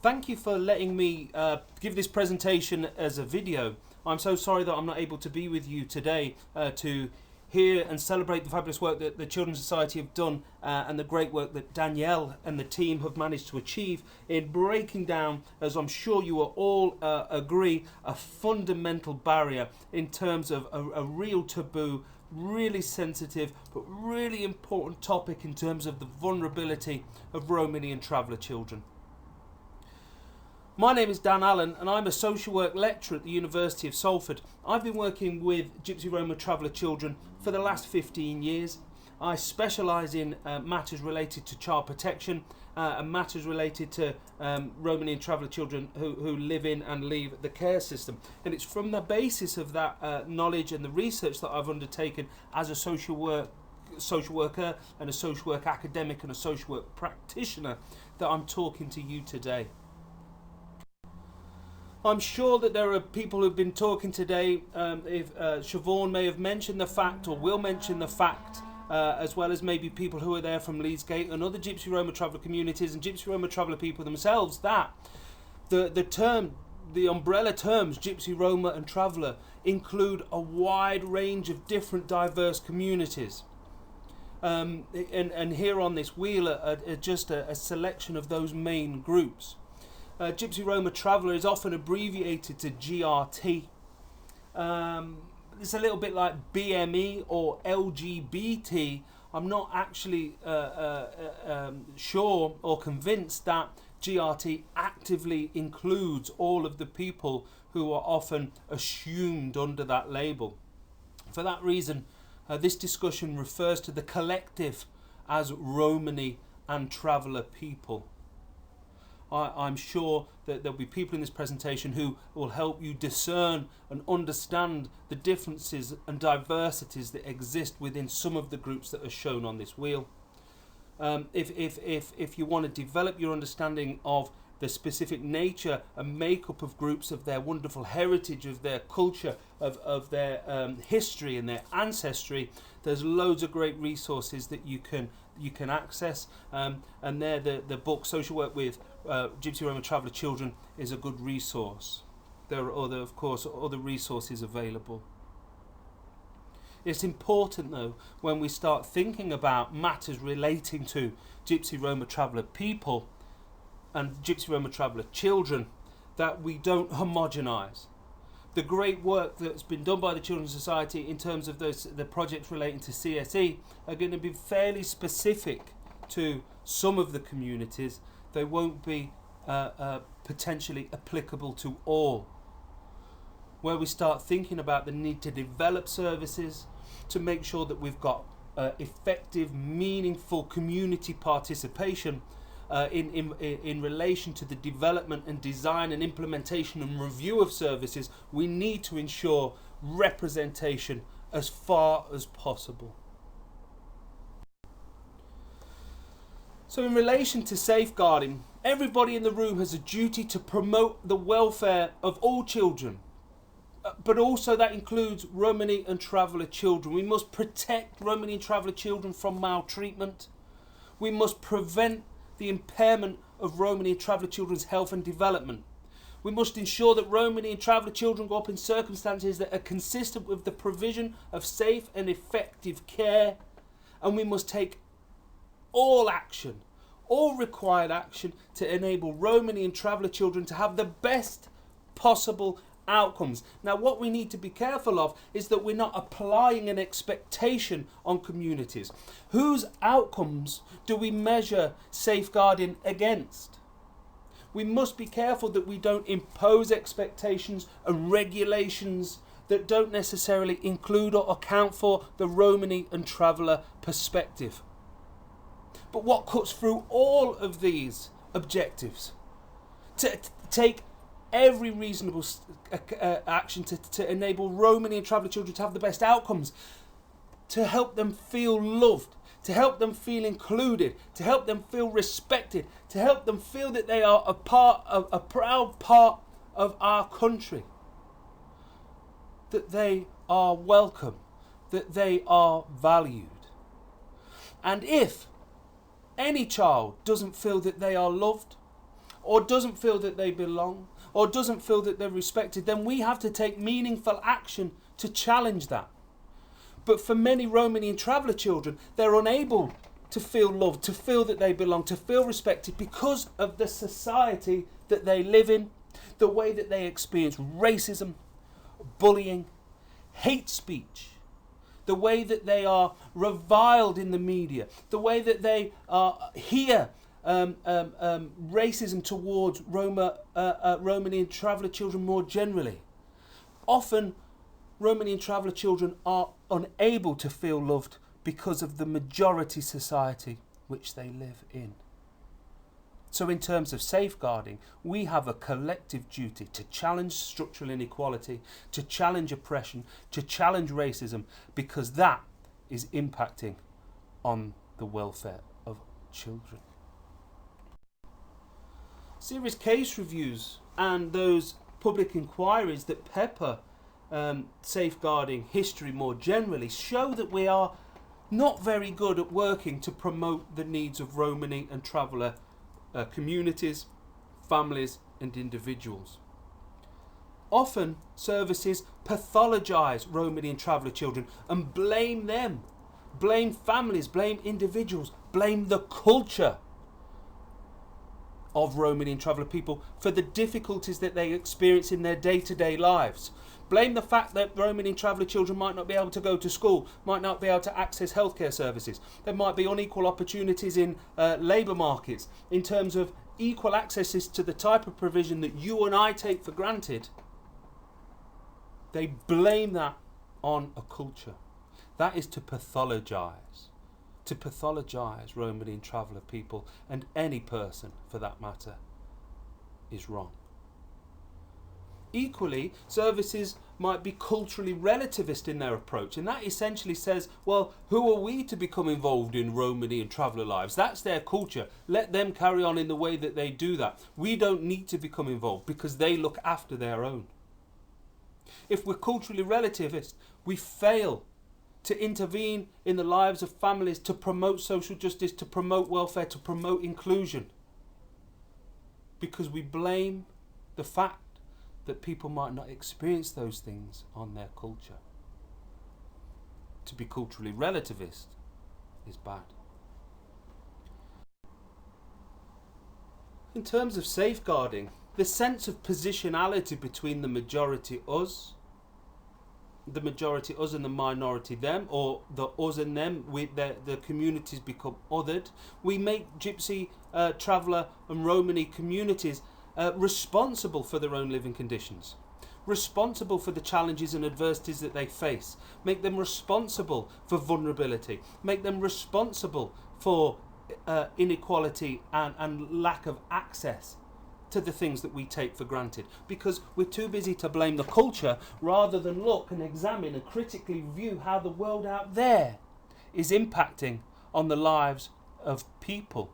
Thank you for letting me give this presentation as a video. I'm so sorry that I'm not able to be with you today to hear and celebrate the fabulous work that the Children's Society have done and the great work that Danielle and the team have managed to achieve in breaking down, as I'm sure you will all agree, a fundamental barrier in terms of a real taboo, really sensitive but really important topic in terms of the vulnerability of Romani and traveller children. My name is Dan Allen and I'm a social work lecturer at the University of Salford. I've been working with Gypsy Roma traveller children for the last 15 years. I specialise in matters related to child protection and matters related to Romani and traveller children who live in and leave the care system. And it's from the basis of that knowledge and the research that I've undertaken as a social worker and a social work academic and a social work practitioner that I'm talking to you today. I'm sure that there are people who've been talking today, if Siobhan may have mentioned the fact or will mention the fact, as well as maybe people who are there from Leedsgate and other Gypsy Roma traveller communities and Gypsy Roma traveller people themselves, that the umbrella terms Gypsy Roma and traveller include a wide range of different diverse communities. And here on this wheel are just a selection of those main groups. Gypsy Roma Traveller is often abbreviated to GRT. It's a little bit like BME or LGBT. I'm not actually sure or convinced that GRT actively includes all of the people who are often assumed under that label. For that reason, this discussion refers to the collective as Romani and Traveller people. I'm sure that there'll be people in this presentation who will help you discern and understand the differences and diversities that exist within some of the groups that are shown on this wheel. If you want to develop your understanding of the specific nature and makeup of groups, of their wonderful heritage, of their culture, of their history and their ancestry, there's loads of great resources that you can access, and there the book Social Work with Gypsy Roma Traveller Children is a good resource. There are of course other resources available. It's important though, when we start thinking about matters relating to Gypsy Roma Traveller people and Gypsy Roma Traveller children, that we don't homogenise. The great work that's been done by the Children's Society in terms of the projects relating to CSE are going to be fairly specific to some of the communities. They won't be potentially applicable to all. Where we start thinking about the need to develop services to make sure that we've got effective, meaningful community participation in relation to the development and design and implementation and review of services, we need to ensure representation as far as possible. So in relation to safeguarding, everybody in the room has a duty to promote the welfare of all children, but also that includes Romani and Traveller children. We must protect Romani and Traveller children from maltreatment. We must prevent the impairment of Romani and Traveller children's health and development. We must ensure that Romani and Traveller children grow up in circumstances that are consistent with the provision of safe and effective care, and we must take all action, all required action to enable Romani and Traveller children to have the best possible outcomes. Now, what we need to be careful of is that we're not applying an expectation on communities. Whose outcomes do we measure safeguarding against? We must be careful that we don't impose expectations and regulations that don't necessarily include or account for the Romani and Traveller perspective. But what cuts through all of these objectives? To take every reasonable action to enable Romani and Traveller children to have the best outcomes, to help them feel loved, to help them feel included, to help them feel respected, to help them feel that they are a proud part of our country, that they are welcome, that they are valued. And if any child doesn't feel that they are loved, or doesn't feel that they belong, or doesn't feel that they're respected, then we have to take meaningful action to challenge that. But for many Romanian traveller children, they're unable to feel loved, to feel that they belong, to feel respected because of the society that they live in, the way that they experience racism, bullying, hate speech, the way that they are reviled in the media, the way that they hear racism towards Romanian traveller children more generally. Often Romanian traveller children are unable to feel loved because of the majority society which they live in. So in terms of safeguarding, we have a collective duty to challenge structural inequality, to challenge oppression, to challenge racism, because that is impacting on the welfare of children. Serious case reviews and those public inquiries that pepper safeguarding history more generally show that we are not very good at working to promote the needs of Romani and traveller communities, families and individuals. Often services pathologise Romani and traveller children and blame them, blame families, blame individuals, blame the culture of Romani and traveller people for the difficulties that they experience in their day-to-day lives. Blame the fact that Romani and traveller children might not be able to go to school, might not be able to access healthcare services. There might be unequal opportunities in labour markets in terms of equal accesses to the type of provision that you and I take for granted. They blame that on a culture. That is to pathologise Romani and traveller people, and any person for that matter, is wrong. Equally, services might be culturally relativist in their approach, and that essentially says, well, who are we to become involved in Romani and traveller lives? That's their culture. Let them carry on in the way that they do that. We don't need to become involved because they look after their own. If we're culturally relativist, we fail to intervene in the lives of families, to promote social justice, to promote welfare, to promote inclusion, because we blame the fact that people might not experience those things on their culture. To be culturally relativist is bad. In terms of safeguarding, the sense of positionality between the majority us and the minority them, or the us and them, the communities become othered. We make Gypsy, traveller and Romani communities responsible for their own living conditions, responsible for the challenges and adversities that they face, make them responsible for vulnerability, make them responsible for inequality and lack of access to the things that we take for granted, because we're too busy to blame the culture rather than look and examine and critically view how the world out there is impacting on the lives of people.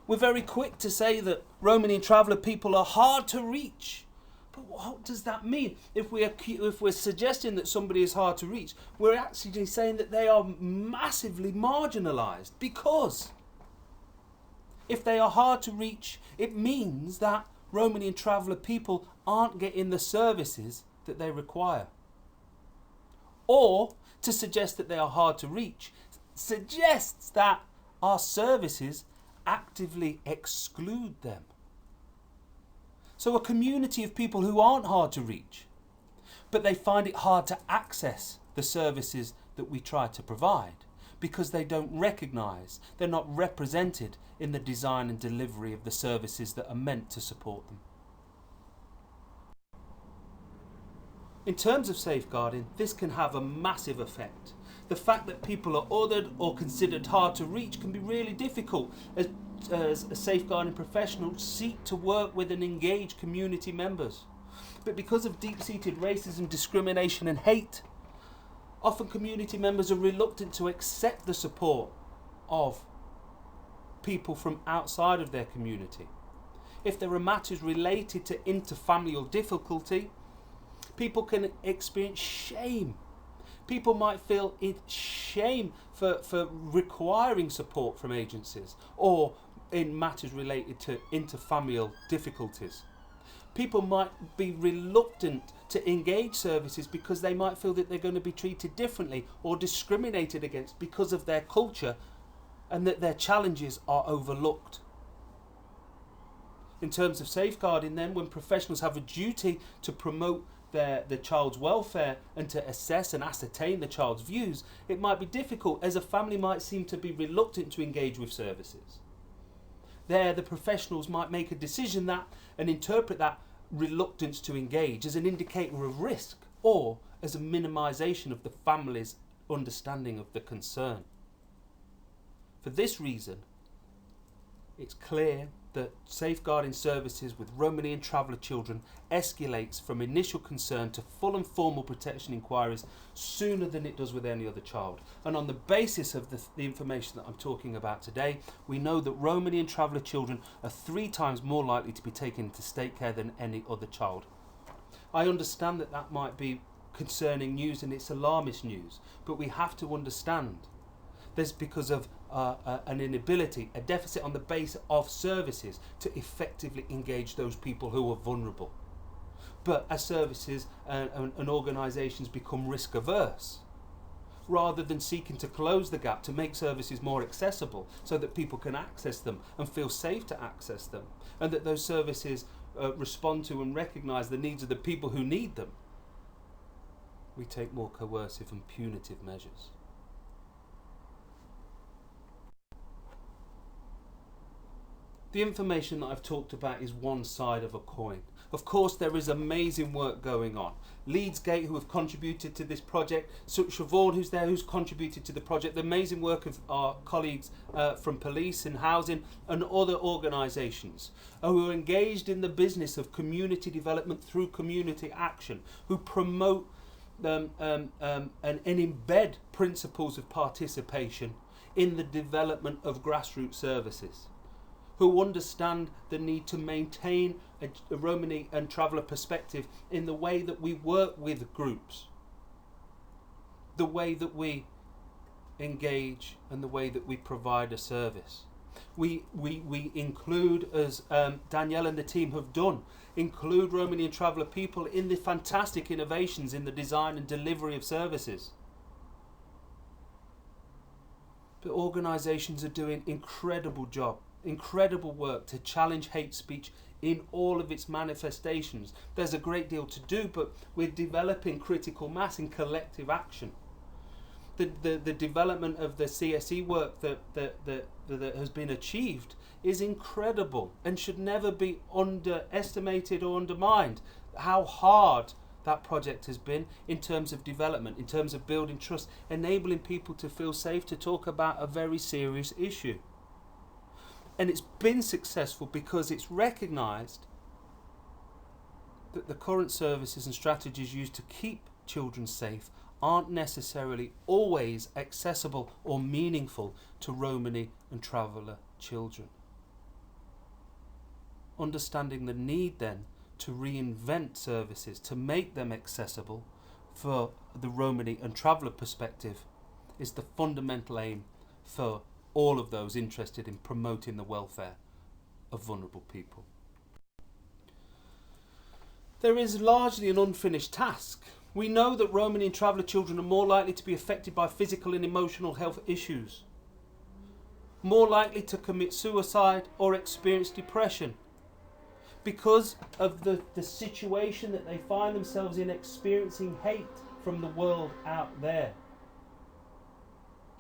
We're very quick to say that Romani and traveller people are hard to reach. But what does that mean? If we're suggesting that somebody is hard to reach, we're actually saying that they are massively marginalised, because if they are hard to reach, it means that Romani and traveller people aren't getting the services that they require. Or to suggest that they are hard to reach suggests that our services actively exclude them. So a community of people who aren't hard to reach, but they find it hard to access the services that we try to provide because they don't recognise, they're not represented in the design and delivery of the services that are meant to support them. In terms of safeguarding, this can have a massive effect. The fact that people are othered or considered hard to reach can be really difficult as safeguarding professionals seek to work with and engage community members. But because of deep-seated racism, discrimination and hate, often community members are reluctant to accept the support of people from outside of their community. If there are matters related to interfamilial difficulty, people can experience shame. People might feel shame for requiring support from agencies, or in matters related to interfamilial difficulties. People might be reluctant to engage services because they might feel that they're going to be treated differently or discriminated against because of their culture, and that their challenges are overlooked. In terms of safeguarding then, when professionals have a duty to promote the child's welfare and to assess and ascertain the child's views, it might be difficult, as a family might seem to be reluctant to engage with services. There, the professionals might make a decision that and interpret that reluctance to engage as an indicator of risk or as a minimisation of the family's understanding of the concern. For this reason, it's clear that safeguarding services with Romani traveller children escalates from initial concern to full and formal protection inquiries sooner than it does with any other child. And on the basis of the information that I'm talking about today, we know that Romani traveller children are 3 times more likely to be taken into state care than any other child. I understand that that might be concerning news and it's alarmist news, but we have to understand there's because of an inability, a deficit on the base of services to effectively engage those people who are vulnerable. But as services and organisations become risk averse, rather than seeking to close the gap to make services more accessible so that people can access them and feel safe to access them, and that those services respond to and recognise the needs of the people who need them, we take more coercive and punitive measures. The information that I've talked about is one side of a coin. Of course, there is amazing work going on. Leedsgate, who have contributed to this project, Siobhan, who's there, who's contributed to the project, the amazing work of our colleagues from police and housing and other organisations who are engaged in the business of community development through community action, who promote and embed principles of participation in the development of grassroots services, who understand the need to maintain a Romani and traveller perspective in the way that we work with groups, the way that we engage and the way that we provide a service. We include, as Danielle and the team have done, include Romani and traveller people in the fantastic innovations in the design and delivery of services. But organisations are doing incredible work to challenge hate speech in all of its manifestations. There's a great deal to do, but we're developing critical mass in collective action. The development of the CSE work that has been achieved is incredible and should never be underestimated or undermined. How hard that project has been in terms of development, in terms of building trust, enabling people to feel safe to talk about a very serious issue. And it's been successful because it's recognised that the current services and strategies used to keep children safe aren't necessarily always accessible or meaningful to Romani and traveller children. Understanding the need then to reinvent services, to make them accessible for the Romani and traveller perspective, is the fundamental aim for all of those interested in promoting the welfare of vulnerable people. There is largely an unfinished task. We know that Romani and traveller children are more likely to be affected by physical and emotional health issues, more likely to commit suicide or experience depression because of the situation that they find themselves in, experiencing hate from the world out there.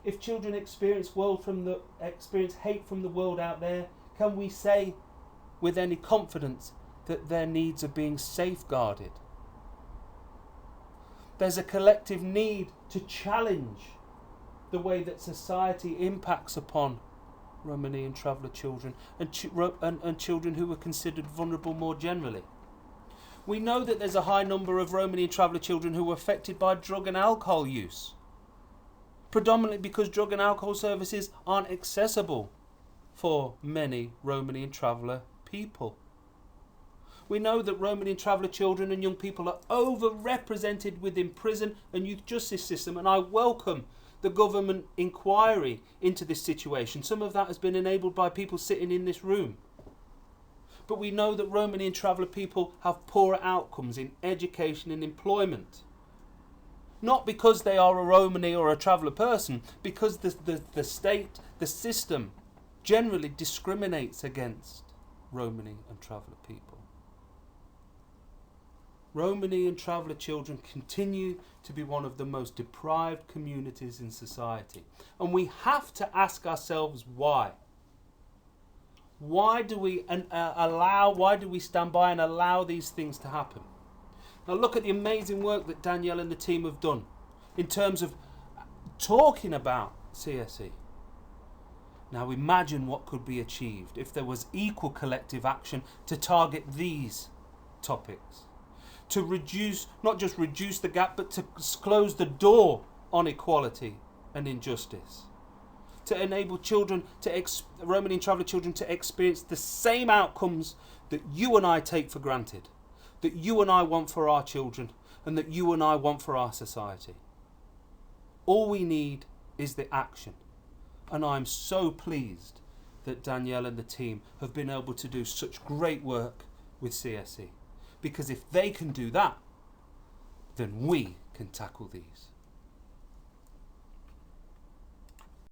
If children experience hate from the world out there, can we say with any confidence that their needs are being safeguarded? There's a collective need to challenge the way that society impacts upon Romani and traveller children and children who are considered vulnerable more generally. We know that there's a high number of Romani and traveller children who are affected by drug and alcohol use, predominantly because drug and alcohol services aren't accessible for many Romani and traveller people. We know that Romani and traveller children and young people are overrepresented within prison and youth justice system, and I welcome the government inquiry into this situation. Some of that has been enabled by people sitting in this room. But we know that Romanian traveller people have poorer outcomes in education and employment. Not because they are a Romani or a traveller person, because the state, the system, generally discriminates against Romani and traveller people. Romani and traveller children continue to be one of the most deprived communities in society. And we have to ask ourselves why. Why do we stand by and allow these things to happen? Now look at the amazing work that Danielle and the team have done in terms of talking about CSE. Now imagine what could be achieved if there was equal collective action to target these topics. To reduce, not just reduce the gap, but to close the door on equality and injustice. To enable children, Romanian traveller children, to experience the same outcomes that you and I take for granted, that you and I want for our children, and that you and I want for our society. All we need is the action. And I'm so pleased that Danielle and the team have been able to do such great work with CSE. Because if they can do that, then we can tackle these.